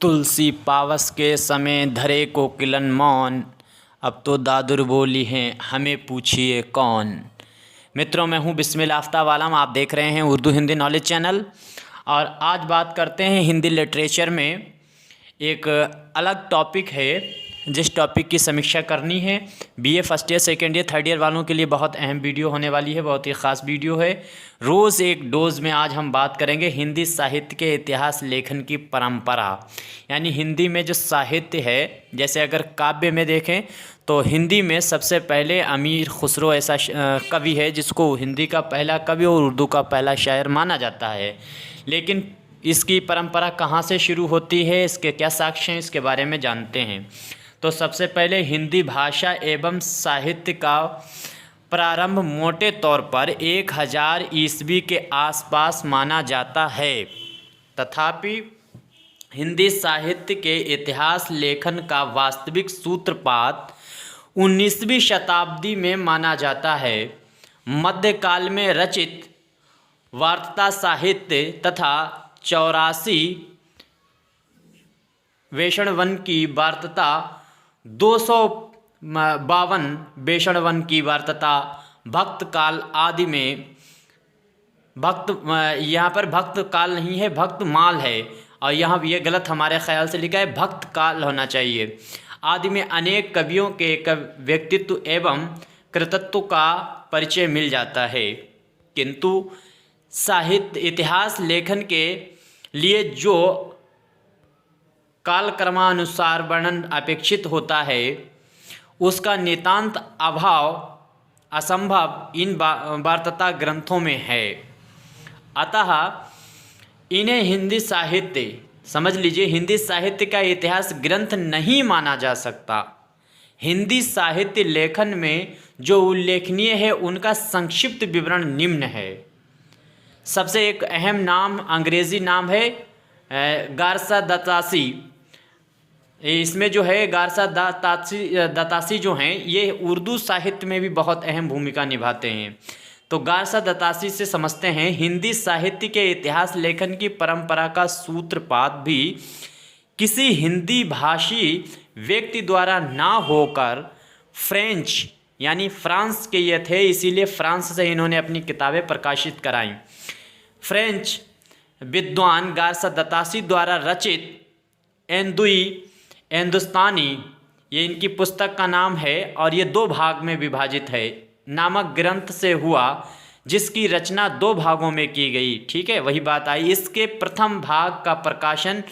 तुलसी पावस के समय धरे कोकिलन मौन, अब तो दादुर बोली हैं हमें पूछिए कौन। मित्रों, मैं हूं बिस्मिल आफ्ताब आलम। आप देख रहे हैं उर्दू हिंदी नॉलेज चैनल। और आज बात करते हैं हिंदी लिटरेचर में एक अलग टॉपिक है जिस टॉपिक की समीक्षा करनी है। BA first year, second year, third year वालों के लिए बहुत अहम वीडियो होने वाली है, बहुत ही ख़ास वीडियो है। रोज़ एक डोज में आज हम बात करेंगे हिंदी साहित्य के इतिहास लेखन की परंपरा। यानी हिंदी में जो साहित्य है, जैसे अगर काव्य में देखें तो हिंदी में सबसे पहले अमीर खुसरो ऐसा कवि है जिसको हिंदी का पहला कवि और उर्दू का पहला शायर माना जाता है। लेकिन इसकी परंपरा कहाँ से शुरू होती है, इसके क्या साक्ष्य हैं, इसके बारे में जानते हैं। तो सबसे पहले हिंदी भाषा एवं साहित्य का प्रारंभ मोटे तौर पर 1000 ईस्वी के आसपास माना जाता है। तथापि हिंदी साहित्य के इतिहास लेखन का वास्तविक सूत्रपात 19वीं शताब्दी में माना जाता है। मध्यकाल में रचित वार्ता साहित्य तथा 84 वेषणवन की वार्ता, 252 वेषणवन की वार्ता, भक्त काल आदि में यहाँ पर भक्त काल नहीं है, भक्त माल है, और यहाँ ये गलत हमारे ख्याल से लिखा है, भक्त काल होना चाहिए। आदि में अनेक कवियों के व्यक्तित्व एवं कृतित्व का परिचय मिल जाता है। किंतु साहित्य इतिहास लेखन के लिए जो कालक्रमानुसार वर्णन अपेक्षित होता है उसका नितांत अभाव असंभव इन वार्ता ग्रंथों में है। अतः इन्हें हिंदी साहित्य, समझ लीजिए, हिंदी साहित्य का इतिहास ग्रंथ नहीं माना जा सकता। हिंदी साहित्य लेखन में जो उल्लेखनीय है उनका संक्षिप्त विवरण निम्न है। सबसे एक अहम नाम अंग्रेज़ी नाम है गारसा दतासी। इसमें जो है गारसा दतासी जो हैं ये उर्दू साहित्य में भी बहुत अहम भूमिका निभाते हैं। तो गारसा दतासी से समझते हैं हिंदी साहित्य के इतिहास लेखन की परंपरा का सूत्रपात भी किसी हिंदी भाषी व्यक्ति द्वारा ना होकर फ्रेंच यानी फ्रांस के ये थे, इसीलिए फ्रांस से इन्होंने अपनी किताबें प्रकाशित कराईं। फ्रेंच विद्वान गारसा दतासी द्वारा रचित हिंदुस्तानी, ये इनकी पुस्तक का नाम है और ये 2 भाग में विभाजित है, नामक ग्रंथ से हुआ, जिसकी रचना 2 भागों में की गई। ठीक है, वही बात आई। इसके प्रथम भाग का प्रकाशन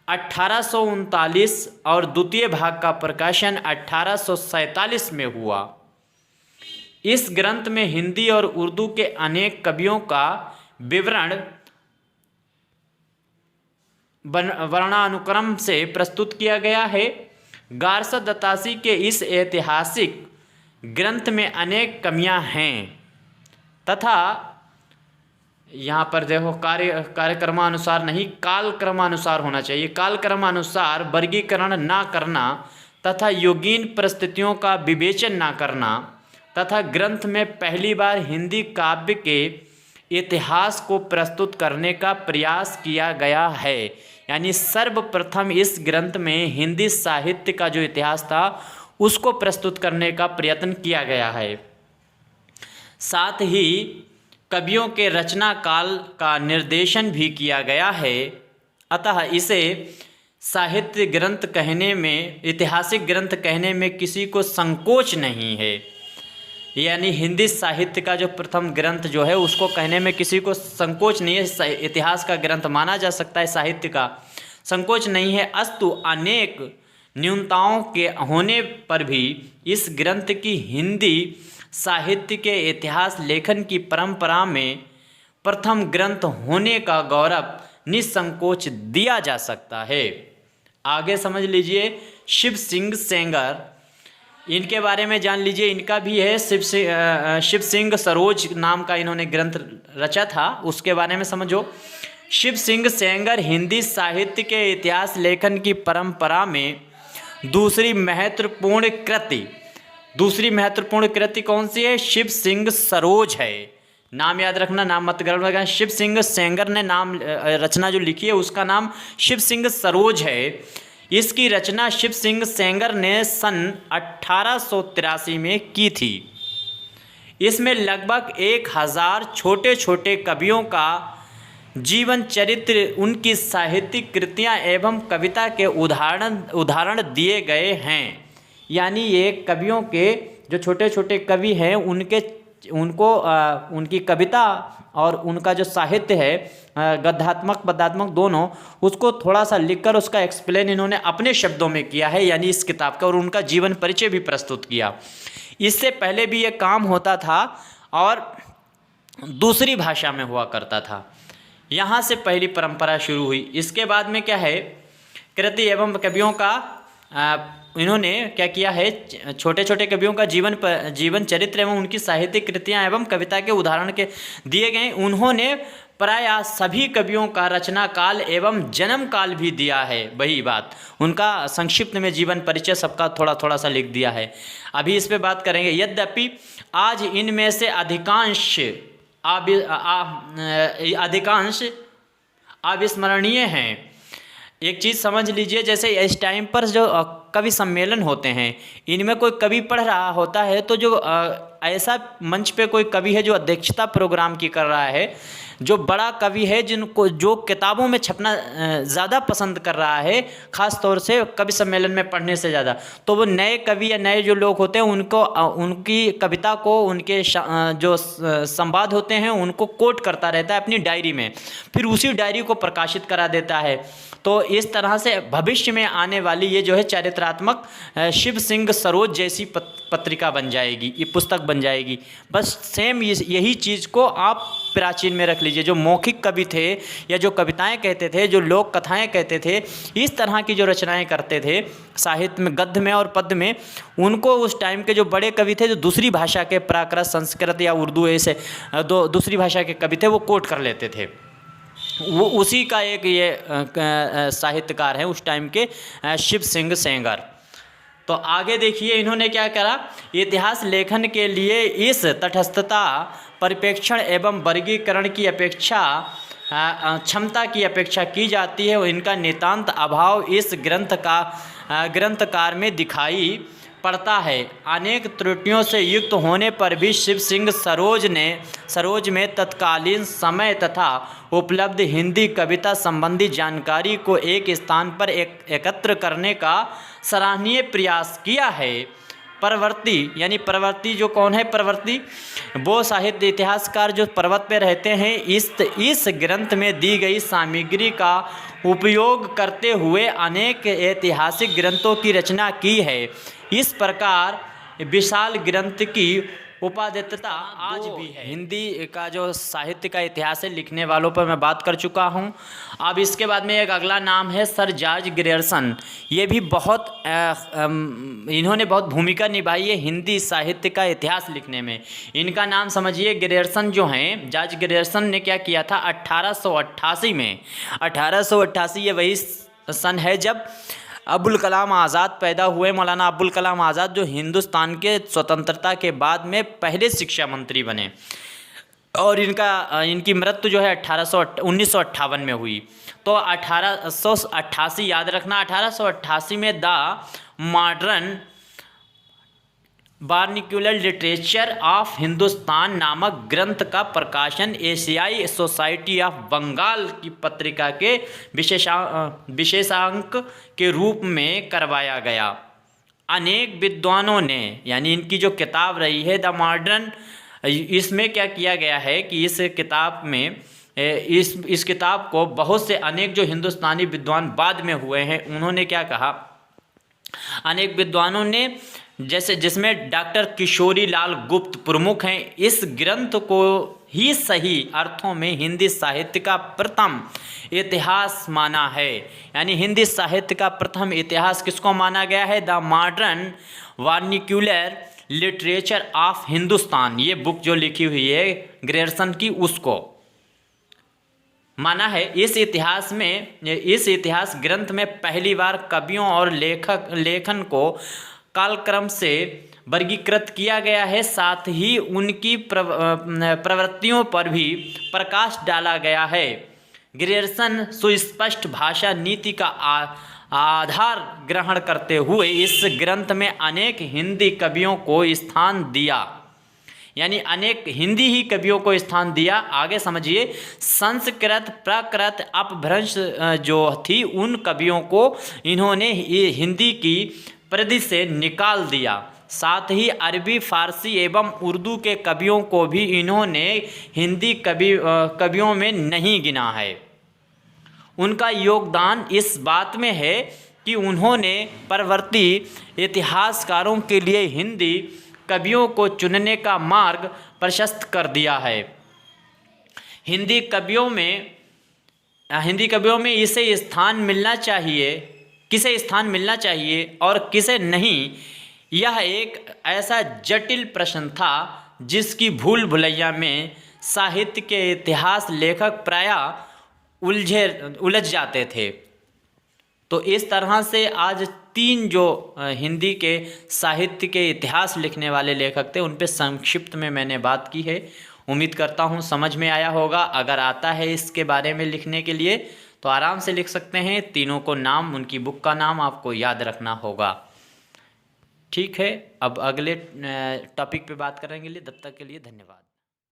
1839 और द्वितीय भाग का प्रकाशन 1847 में हुआ। इस ग्रंथ में हिंदी और उर्दू के अनेक कवियों का विवरण वर्णानुक्रम से प्रस्तुत किया गया है। गारसा दतासी के इस ऐतिहासिक ग्रंथ में अनेक कमियां हैं तथा यहाँ पर देखो कार्यक्रमानुसार नहीं, कालक्रमानुसार होना चाहिए। कालक्रमानुसार वर्गीकरण ना करना तथा योगीन परिस्थितियों का विवेचन ना करना तथा ग्रंथ में पहली बार हिंदी काव्य के इतिहास को प्रस्तुत करने का प्रयास किया गया है। यानी सर्वप्रथम इस ग्रंथ में हिंदी साहित्य का जो इतिहास था उसको प्रस्तुत करने का प्रयत्न किया गया है। साथ ही कवियों के रचना काल का निर्देशन भी किया गया है। अतः इसे साहित्य ग्रंथ कहने में, ऐतिहासिक ग्रंथ कहने में किसी को संकोच नहीं है। यानी हिंदी साहित्य का जो प्रथम ग्रंथ जो है उसको कहने में किसी को संकोच नहीं है। इतिहास का ग्रंथ माना जा सकता है, साहित्य का संकोच नहीं है। अस्तु अनेक न्यूनताओं के होने पर भी इस ग्रंथ की हिंदी साहित्य के इतिहास लेखन की परंपरा में प्रथम ग्रंथ होने का गौरव निसंकोच दिया जा सकता है। आगे समझ लीजिए, शिव सिंह सेंगर, इनके बारे में जान लीजिए। इनका भी है शिव सिंह सरोज नाम का इन्होंने ग्रंथ रचा था, उसके बारे में समझो। शिव सिंह सेंगर हिंदी साहित्य के इतिहास लेखन की परंपरा में दूसरी महत्वपूर्ण कृति कौन सी है? शिव सिंह सरोज है। नाम याद रखना, नाम मत गड़बड़ करना। शिव सिंह सेंगर ने नाम रचना जो लिखी है उसका नाम शिव सिंह सरोज है। इसकी रचना शिव सिंह सेंगर ने सन 1883 में की थी। इसमें लगभग 1000 छोटे छोटे कवियों का जीवन चरित्र, उनकी साहित्यिक कृतियाँ एवं कविता के उदाहरण दिए गए हैं। यानी ये कवियों के जो छोटे छोटे कवि हैं उनकी कविता और उनका जो साहित्य है गद्यात्मक पद्यात्मक दोनों, उसको थोड़ा सा लिखकर उसका एक्सप्लेन इन्होंने अपने शब्दों में किया है, यानी इस किताब का, और उनका जीवन परिचय भी प्रस्तुत किया। इससे पहले भी ये काम होता था और दूसरी भाषा में हुआ करता था। यहाँ से पहली परंपरा शुरू हुई। इसके बाद में क्या है, कृति एवं कवियों का इन्होंने क्या किया है, छोटे छोटे कवियों का जीवन चरित्र एवं उनकी साहित्यिक कृतियाँ एवं कविता के उदाहरण के दिए गए। उन्होंने प्राय सभी कवियों का रचना काल एवं जन्म काल भी दिया है। वही बात, उनका संक्षिप्त में जीवन परिचय सबका थोड़ा थोड़ा सा लिख दिया है। अभी इस पे बात करेंगे। यद्यपि आज इनमें से अधिकांश अविस्मरणीय हैं। एक चीज़ समझ लीजिए, जैसे इस टाइम पर जो कवि सम्मेलन होते हैं, इनमें कोई कवि पढ़ रहा होता है तो जो ऐसा मंच पे कोई कवि है जो अध्यक्षता प्रोग्राम की कर रहा है, जो बड़ा कवि है जिनको जो किताबों में छपना ज़्यादा पसंद कर रहा है, ख़ास तौर से कवि सम्मेलन में पढ़ने से ज़्यादा, तो वो नए कवि या नए जो लोग होते हैं उनको उनकी कविता को, उनके जो संवाद होते हैं उनको कोट करता रहता है अपनी डायरी में, फिर उसी डायरी को प्रकाशित करा देता है। तो इस तरह से भविष्य में आने वाली ये जो है चारित्रात्मक शिव सिंह सरोज जैसी पत्रिका बन जाएगी, ये पुस्तक बन जाएगी। बस सेम यही चीज़ को आप प्राचीन में रख लीजिए। जो मौखिक कवि थे या जो कविताएं कहते थे, जो लोक कथाएं कहते थे, इस तरह की जो रचनाएं करते थे साहित्य में, गद्य में और पद्य में, उनको उस टाइम के जो बड़े कवि थे, जो दूसरी भाषा के, प्राकृत, संस्कृत या उर्दू, ऐसे दूसरी भाषा के कवि थे, वो कोट कर लेते थे। वो उसी का एक ये साहित्यकार हैं उस टाइम के, शिव सिंह सेंगर। तो आगे देखिए इन्होंने क्या करा, इतिहास लेखन के लिए इस तटस्थता, परिप्रेक्षण एवं वर्गीकरण की अपेक्षा क्षमता की अपेक्षा की जाती है। इनका नितांत अभाव इस ग्रंथकार में दिखाई पड़ता है। अनेक त्रुटियों से युक्त होने पर भी शिव सिंह सरोज में तत्कालीन समय तथा उपलब्ध हिंदी कविता संबंधी जानकारी को एक स्थान पर एकत्र करने का सराहनीय प्रयास किया है। परवर्ती, यानी परवर्ती जो कौन है, परवर्ती वो साहित्य इतिहासकार जो पर्वत पे रहते हैं, इस ग्रंथ में दी गई सामग्री का उपयोग करते हुए अनेक ऐतिहासिक ग्रंथों की रचना की है। इस प्रकार विशाल ग्रंथ की उपादेयता आज भी है। हिंदी का जो साहित्य का इतिहास है, लिखने वालों पर मैं बात कर चुका हूँ। अब इसके बाद में एक अगला नाम है सर जॉर्ज ग्रियर्सन। ये भी इन्होंने बहुत भूमिका निभाई है हिंदी साहित्य का इतिहास लिखने में। इनका नाम समझिए, ग्रियर्सन जो हैं, जॉर्ज ग्रियर्सन ने क्या किया था 1888 में। 1888 ये वही सन है जब अबुल कलाम आज़ाद पैदा हुए। मौलाना अबुल कलाम आज़ाद जो हिंदुस्तान के स्वतंत्रता के बाद में पहले शिक्षा मंत्री बने, और इनकी मृत्यु जो है 1958 में हुई। तो 1888 याद रखना, 1888 में the modern vernacular literature of Hindustan नामक ग्रंथ का प्रकाशन एशियाई सोसाइटी ऑफ बंगाल की पत्रिका के विशेषांक के रूप में करवाया गया। अनेक विद्वानों ने, यानी इनकी जो किताब रही है द मॉडर्न, इसमें क्या किया गया है कि इस किताब में इस किताब को बहुत से अनेक जो हिंदुस्तानी विद्वान बाद में हुए हैं, उन्होंने क्या कहा, अनेक विद्वानों ने, जैसे जिसमें डॉक्टर किशोरी लाल गुप्त प्रमुख हैं, इस ग्रंथ को ही सही अर्थों में हिंदी साहित्य का प्रथम इतिहास माना है। यानी हिंदी साहित्य का प्रथम इतिहास किसको माना गया है? The modern vernacular literature of Hindustan, ये बुक जो लिखी हुई है ग्रियर्सन की, उसको माना है। इस इतिहास ग्रंथ में पहली बार कवियों और लेखन को कालक्रम से वर्गीकृत किया गया है, साथ ही उनकी प्रवृत्तियों पर भी प्रकाश डाला गया है। ग्रियर्सन सुस्पष्ट भाषा नीति का आधार ग्रहण करते हुए इस ग्रंथ में अनेक हिंदी कवियों को स्थान दिया, यानी अनेक हिंदी ही कवियों को स्थान दिया। आगे समझिए, संस्कृत प्राकृत अपभ्रंश जो थी उन कवियों को इन्होंने हिंदी की परिधि से निकाल दिया। साथ ही अरबी, फारसी एवं उर्दू के कवियों को भी इन्होंने हिंदी कवियों में नहीं गिना है। उनका योगदान इस बात में है कि उन्होंने परवर्ती इतिहासकारों के लिए हिंदी कवियों को चुनने का मार्ग प्रशस्त कर दिया है। हिंदी कवियों में इसे स्थान मिलना चाहिए, किसे स्थान मिलना चाहिए और किसे नहीं, यह एक ऐसा जटिल प्रश्न था जिसकी भूल भुलैया में साहित्य के इतिहास लेखक प्रायः उलझ जाते थे। तो इस तरह से आज 3 जो हिंदी के साहित्य के इतिहास लिखने वाले लेखक थे उन पे संक्षिप्त में मैंने बात की है। उम्मीद करता हूँ समझ में आया होगा। अगर आता है इसके बारे में लिखने के लिए तो आराम से लिख सकते हैं। तीनों को नाम, उनकी बुक का नाम आपको याद रखना होगा। ठीक है, अब अगले टॉपिक पे बात करेंगे। तब तक के लिए धन्यवाद।